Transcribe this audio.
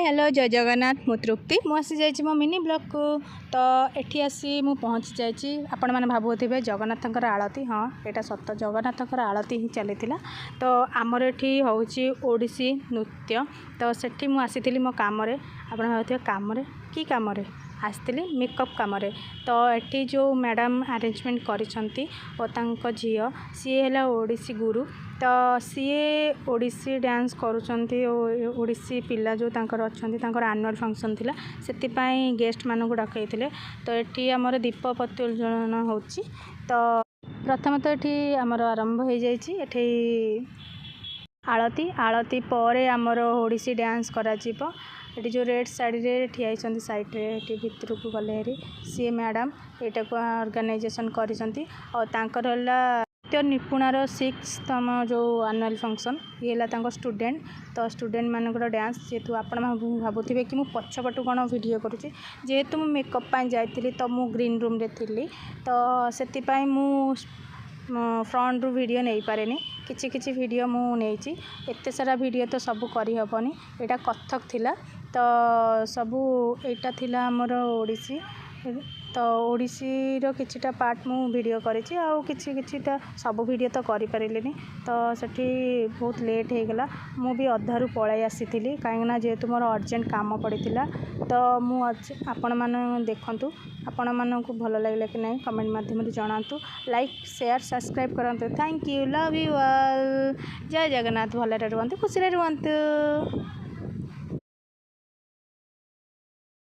Hi hello जय जगन्नाथ मु तृप्ति मु आसी जाइए मो मिनी ब्लॉग को तो एठी आसी मु पहुँची जाइए आपण मैंने भावुवे जगन्नाथंकर आलती हाँ यहाँ सत जगन्नाथंकर आलती ही चली तो आमर एठी होउची ओडिसी नृत्य तो सेठी मु आसी मो काम आपण भावुवे काम कि काम आसती मेकअप काम तो एठी जो मैडम अरेंजमेंट करिसंती और तांको झियो सी है ओडिसी गुरु तो सी ओडिसी डांस करुँच ओडिसी पिला जो तांकर आनुअल फंक्शन थिला सेतिपाई गेस्ट मानू डकई तो ये आमर दीप प्रज्वलन होची तो प्रथम तो ये आमर आरंभ हो जाइए आलती आलती पर आमर ओडिसी डांस करा ये जो रेड साड़ी रे ठिया साइड्रे ये भितर को गले हेरी सी मैडम यहाँ को ऑर्गेनाइजेशन करिसंती और तांकर नृत्य निपुणार 6th जो आनुअल फंक्शन ये है स्टूडेंट तो स्टूडेंट मानक डांस जेहेतु आप भावुवे कि मुझे पछपटू कौन वीडियो करुँची जेहेतु मुझे मेकअप जाइली तो मु ग्रीन रूम रे थी तो से फ्रंट रू वीडियो नहीं पारे किछि किछि वीडियो मु नहीं एते सारा वीडियो तो सब करहबनी यहाँ कथक थिला तो सबू एटा थिला हमर ओडिसी तो ओडिसी रो किछिटा पार्ट मु वीडियो करिछि आ किछि किछिटा सब वीडियो तो करि परिलेनी तो सेठी बहुत लेट हो गला मु भी अधारू पळाई आसीथिली काहेना जेहेतु मोर अर्जेंट काम पड़ीथिला तो मु आपण मान देखंतु आपण मानकु भल लागले कि नहीं कमेंट माध्यम जनातु लाइक शेयर सब्सक्राइब करंतु thank you love you all जय जगन्नाथ भलरे रुहंतु खुशी रे रुहंतु।